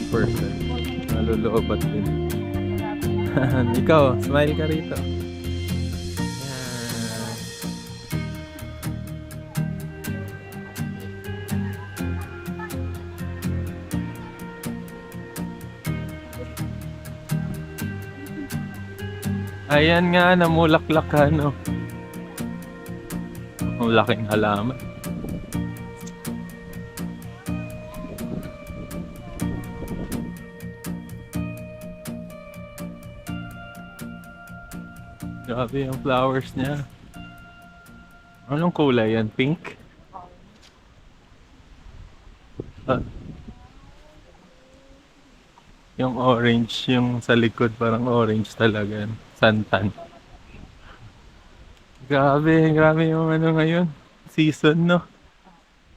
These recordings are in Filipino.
21%. Naluloobat din. Ikaw, smile ka rito. Ayan nga, namulaklak ka, no? Ang laking halaman. Grabe yung flowers niya. Anong kulay yan? Pink? Ah, yung orange, yung sa likod parang orange talaga. Santan. Grabe yung ano ngayon. Season, no?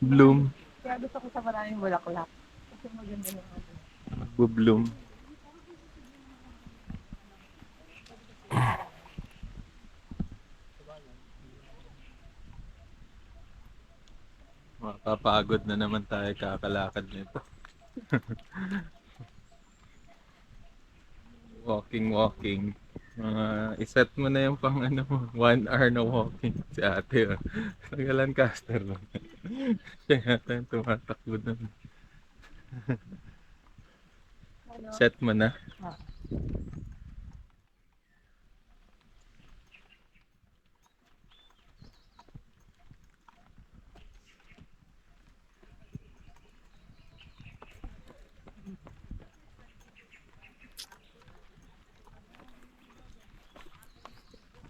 Bloom. Kaya gusto ko sa maraming bulaklak. Kasi maganda yung ano. Bloom. Mapapagod na naman tayo kakalakad nito. Walking. Iset mo na yung pang ano mo, 1 hour na walking. Si ate, oh. Taga Lancaster lang. Siya yata yung tumatakbo doon. Ano? Set mo na. Ah.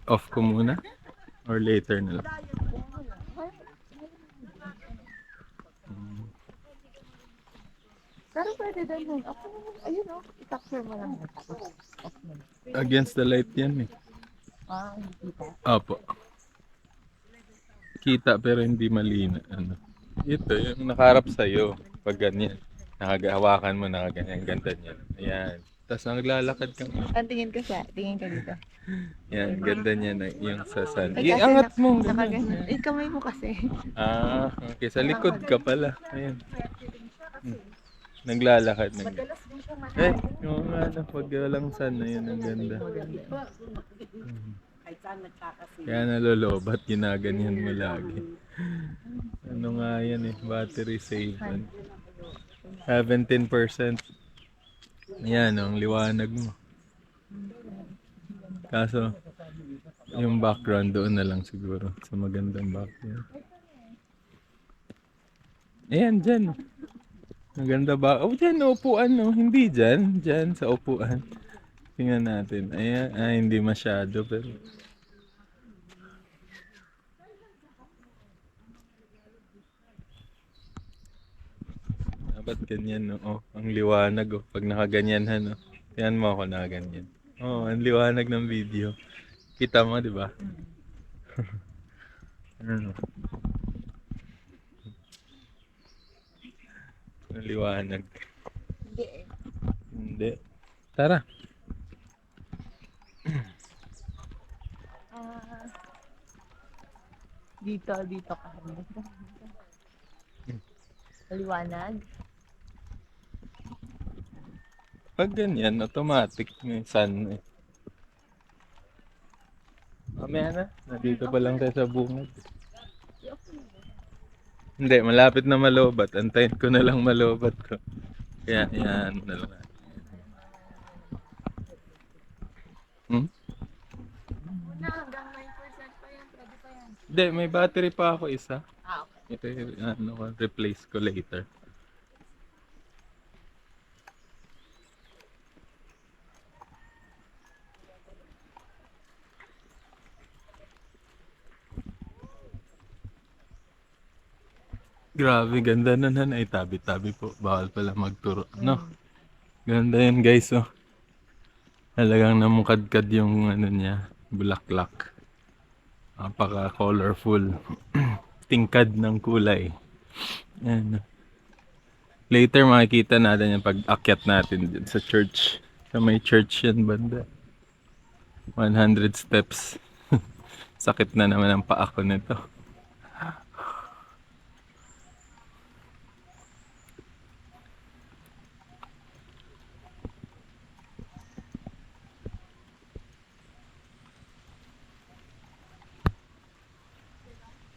Off ko muna? Or later na lang? Pero pwede din. Okay, ayun o. I-capture mo lang. Off mo. Against the light yan eh. Hindi kita. Opo. Kita pero hindi malina. Ano. Ito, yung nakaharap sa'yo. Pag ganyan. Nakagahawakan mo, nakaganyan. Ganda niyan. Ayan. Tapos naglalakad kang... Tingin ko siya. Tingin ka dito. Yan, ganda niyan. Yung sa sun. Ay, kasi Iangat mo. nakaganyan. Ganyan. Kamay mo kasi. Okay. Sa likod ka pala. Ayan. Naglalakad. Madalas din siya Yung ano, pag walang sun na yun, ang ganda. Kaya nalolobat, ginaganyan mo lagi. Ano nga yan eh, battery save. 17%. Yan, ang liwanag mo. Kaso, yung background doon na lang siguro, sa magandang background. Ayan, dyan. Maganda ba? Dyan, upuan, no? Hindi dyan. Dyan, sa upuan. Tingnan natin. Ayan, hindi masyado, pero... Ba't ganyan, no? Oh, ang liwanag, oh. Pag nakaganyan, no? Tingnan mo ako nakaganyan. Oh, ang liwanag ng video. Kita mo, di ba? Ano? Ang liwanag. Hindi eh. Hindi. Tara. Dito ka. Maliwanag. Pag ganyan, automatic may sun eh. Mamaya na. Nandito pa lang tayo sa bungad. Hindi, malapit na malobat. Antayin ko na lang malobat ko. Kaya, yan na lang. Hanggang 9% pa yan. Pwede pa yan. Hindi, may battery pa ako isa. Okay. Ito yung replace ko later. Grabe, ganda na nan. Ay, tabi-tabi po. Bawal pala magturo. No? Ganda yan, guys, oh. Talagang namukadkad yung ano niya, bulaklak. Napaka-colorful. Tingkad ng kulay. Yan. Later makikita natin yung pag-akyat natin dyan sa church. Sa may church yan, banda. 100 steps. Sakit na naman ang paa ko nito.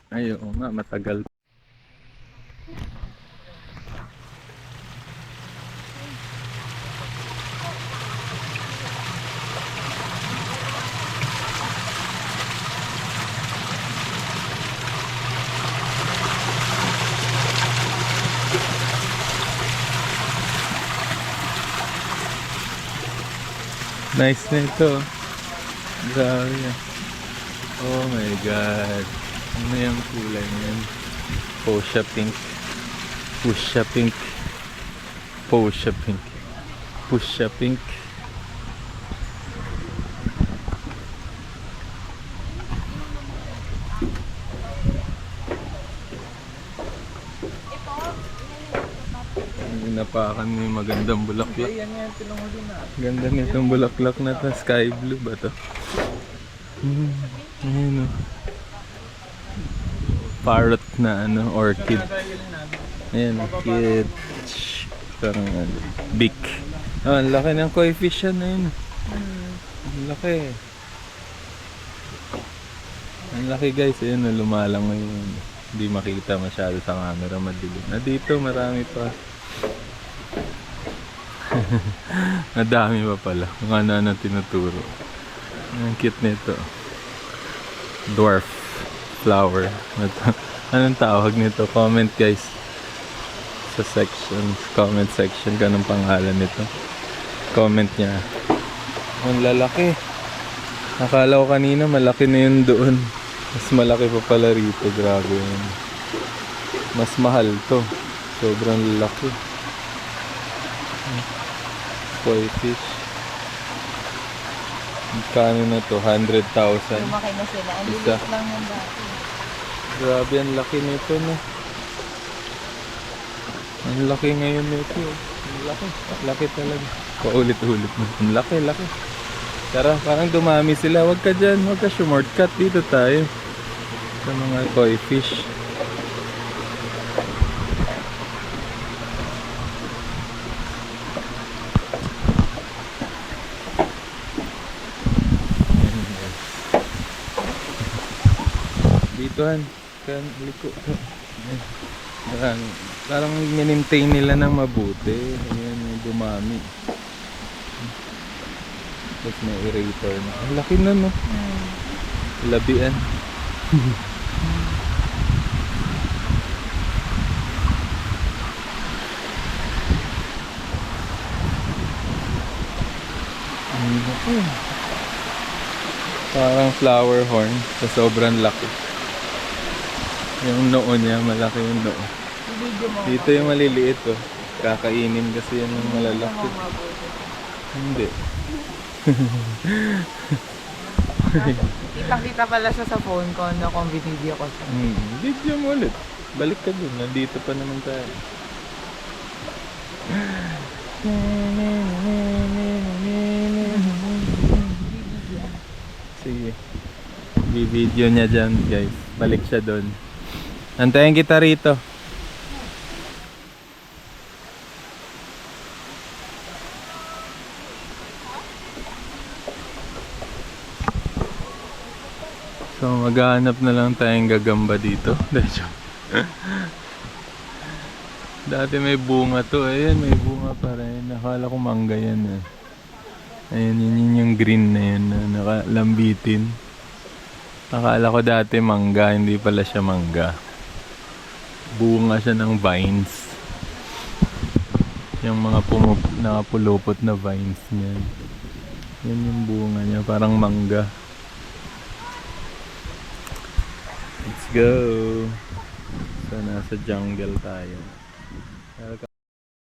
Ay, oo nga, matagal. Nice na ito. Grabe yan. Oh my God. Ano yung kulay niyan? Fuchsia pink. Fuchsia pink. Fuchsia pink. Fuchsia pink. Napakan mo yung magandang bulaklak. Ganda nitong bulaklak na to. Sky blue ba to? Ayan o. Parrot na ano, orchid. Ayan o, cute. Parang ano, beak. Oh, ang laki ng koi fish yan na yun. Ang laki. Ang laki guys. Ayan o, lumalang ngayon. Hindi makita masyado sa camera, madilim. Na dito marami pa. Nadami pa pala kung ano-ano tinuturo. Ang cute nito. Dwarf flower. Anong tawag nito? Comment guys sa section, comment section kung anong pangalan nito. Comment niya. Ang lalaki. Akala ko kanina malaki na yun doon. Mas malaki pa pala rito. Grabe yun. Mas mahal to. Sobrang laki. Koi fish. Kano na to? 100,000. Lumaki na sila. Ang Isa. lilit lang yung dati. Grabe, ang laki nito, no? Ang laki ngayon nito. Ang laki. Ang laki talaga. Paulit-ulit na. Ang laki, laki. Tara, parang dumami sila. Huwag ka dyan. Huwag ka shortcut. Dito tayo. Sa mga koi fish. Ditohan. Kan liko. Parang minintain nila ng mabuti. Ayan, may dumami. Tapos may aerator na. Ang laki na, no? Labian. Ang laki. Parang flower horn sa sobrang laki. Yung noo niya, malaki yung noo. Video mo. Dito yung maliliit, oh. Kakainin kasi yan ng malalaki. Hindi. Kitang-kita pala siya sa phone ko no, kung video ko siya. Video mo ulit. Balik ka dun. Nandito pa naman tayo. Sige. Video niya dyan, guys. Balik siya dun. Antayin kita rito. So maghahanap na lang tayong gagamba dito. Dati may bunga to. Ayan, may bunga pa rin. Nakala ko mangga yan. Ayan, yun yung green na yan na nakalambitin. Akala ko dati mangga, hindi pala siya mangga. Bunga siya ng vines. Yung mga nakapulupot na vines niya. Yan yung bunga niya, parang mangga. Let's go! So, nasa jungle tayo.